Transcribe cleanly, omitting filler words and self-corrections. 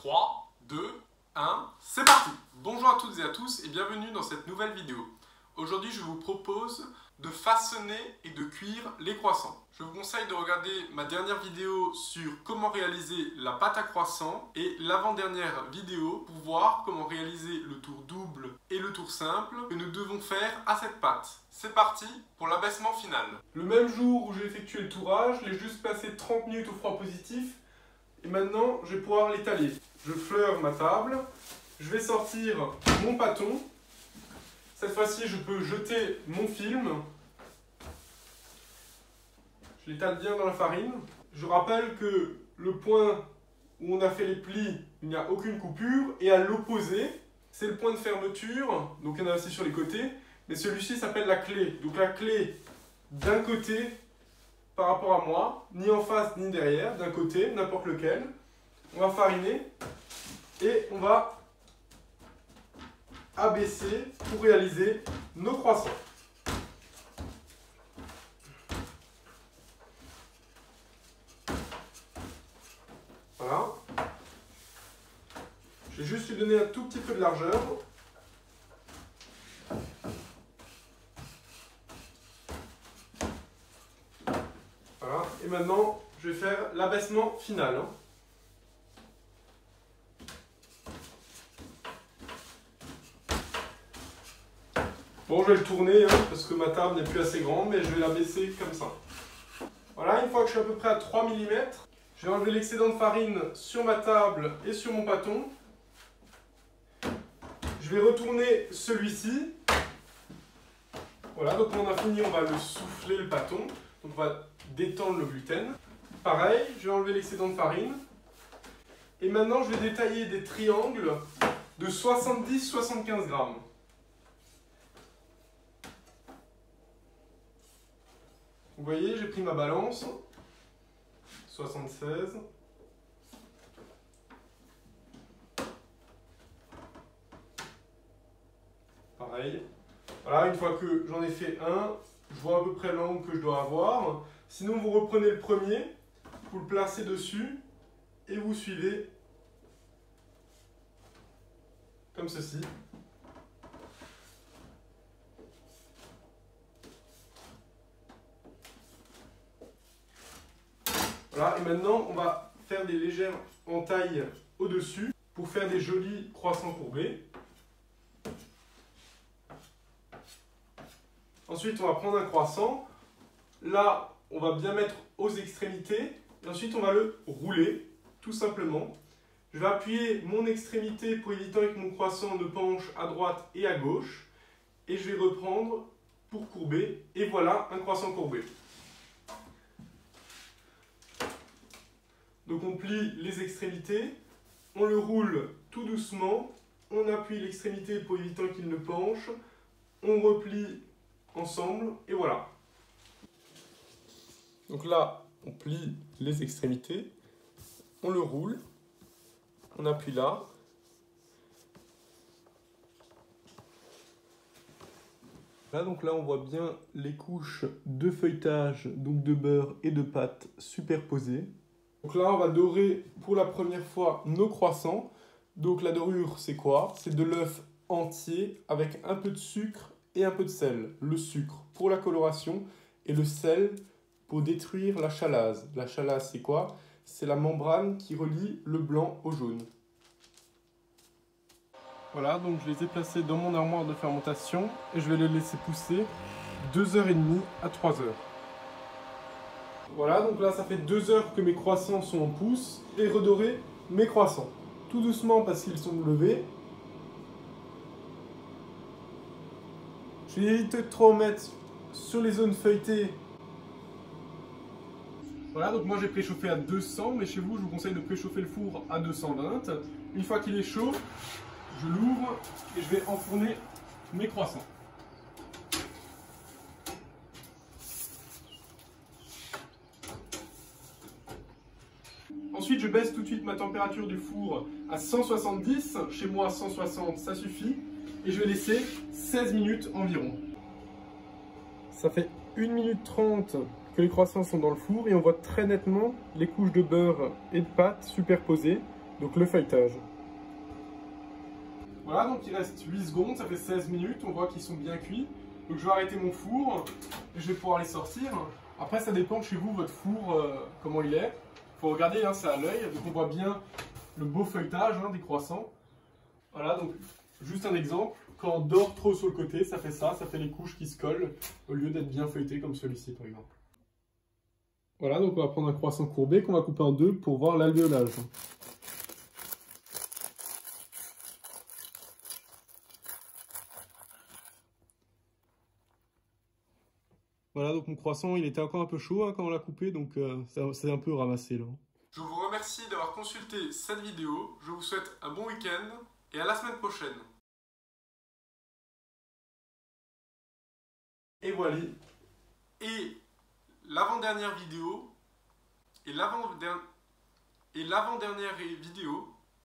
3, 2, 1, c'est parti! Bonjour à toutes et à tous et bienvenue dans cette nouvelle vidéo. Aujourd'hui, je vous propose de façonner et de cuire les croissants. Je vous conseille de regarder ma dernière vidéo sur comment réaliser la pâte à croissant et l'avant-dernière vidéo pour voir comment réaliser le tour double et le tour simple que nous devons faire à cette pâte. C'est parti pour l'abaissement final. Le même jour où j'ai effectué le tourage, je l'ai juste passé 30 minutes au froid positif et maintenant je vais pouvoir l'étaler. Je fleure ma table, je vais sortir mon pâton. Cette fois-ci, je peux jeter mon film. Je l'étale bien dans la farine. Je rappelle que le point où on a fait les plis, il n'y a aucune coupure. Et à l'opposé, c'est le point de fermeture. Donc il y en a aussi sur les côtés. Mais celui-ci s'appelle la clé. Donc la clé d'un côté par rapport à moi, ni en face ni derrière, d'un côté, n'importe lequel. On va fariner et on va abaisser pour réaliser nos croissants. Voilà. Je vais juste lui donner un tout petit peu de largeur. Voilà. Et maintenant, je vais faire l'abaissement final. Bon, je vais le tourner parce que ma table n'est plus assez grande, mais je vais la baisser comme ça. Voilà, une fois que je suis à peu près à 3 mm, je vais enlever l'excédent de farine sur ma table et sur mon pâton. Je vais retourner celui-ci. Voilà, donc quand on a fini, on va le souffler le pâton. Donc on va détendre le gluten. Pareil, je vais enlever l'excédent de farine. Et maintenant, je vais détailler des triangles de 70-75 grammes. Vous voyez, j'ai pris ma balance, 76. Pareil. Voilà, une fois que j'en ai fait un, je vois à peu près l'angle que je dois avoir. Sinon, vous reprenez le premier, vous le placez dessus et vous suivez comme ceci. Voilà, et maintenant, on va faire des légères entailles au-dessus pour faire des jolis croissants courbés. Ensuite, on va prendre un croissant. Là, on va bien mettre aux extrémités. Et ensuite, on va le rouler, tout simplement. Je vais appuyer mon extrémité pour éviter que mon croissant ne penche à droite et à gauche. Et je vais reprendre pour courber. Et voilà, un croissant courbé. Donc on plie les extrémités, on le roule tout doucement, on appuie l'extrémité pour éviter qu'il ne penche, on replie ensemble et voilà. Donc là, on plie les extrémités, on le roule, on appuie là. Là, donc là, on voit bien les couches de feuilletage, donc de beurre et de pâte superposées. Donc là, on va dorer pour la première fois nos croissants. Donc la dorure, c'est quoi? C'est de l'œuf entier avec un peu de sucre et un peu de sel. Le sucre pour la coloration et le sel pour détruire la chalasse. La chalasse, c'est quoi? C'est la membrane qui relie le blanc au jaune. Voilà, donc je les ai placés dans mon armoire de fermentation et je vais les laisser pousser 2h30 à 3h. Voilà, donc là ça fait 2 heures que mes croissants sont en pousse. Et redorer mes croissants. Tout doucement parce qu'ils sont levés. Je vais éviter de trop mettre sur les zones feuilletées. Voilà, donc moi j'ai préchauffé à 200, mais chez vous je vous conseille de préchauffer le four à 220. Une fois qu'il est chaud, je l'ouvre et je vais enfourner mes croissants. Ensuite, je baisse tout de suite ma température du four à 170. Chez moi, 160, ça suffit. Et je vais laisser 16 minutes environ. Ça fait 1 minute 30 que les croissants sont dans le four et on voit très nettement les couches de beurre et de pâte superposées. donc le feuilletage. Voilà, donc il reste 8 secondes, ça fait 16 minutes, on voit qu'ils sont bien cuits. Donc je vais arrêter mon four et je vais pouvoir les sortir. Après ça dépend chez vous, votre four, comment il est. Il faut regarder, hein, c'est à l'œil, donc on voit bien le beau feuilletage hein, des croissants. Voilà, donc juste un exemple, quand on dort trop sur le côté, ça fait les couches qui se collent, au lieu d'être bien feuilleté comme celui-ci par exemple. Voilà, donc on va prendre un croissant courbé qu'on va couper en deux pour voir l'alvéolage. Voilà, donc mon croissant, il était encore un peu chaud hein, quand on l'a coupé, donc c'est un peu ramassé là. Je vous remercie d'avoir consulté cette vidéo, je vous souhaite un bon week-end et à la semaine prochaine. Et voilà. Et l'avant-dernière vidéo, et l'avant-dernière vidéo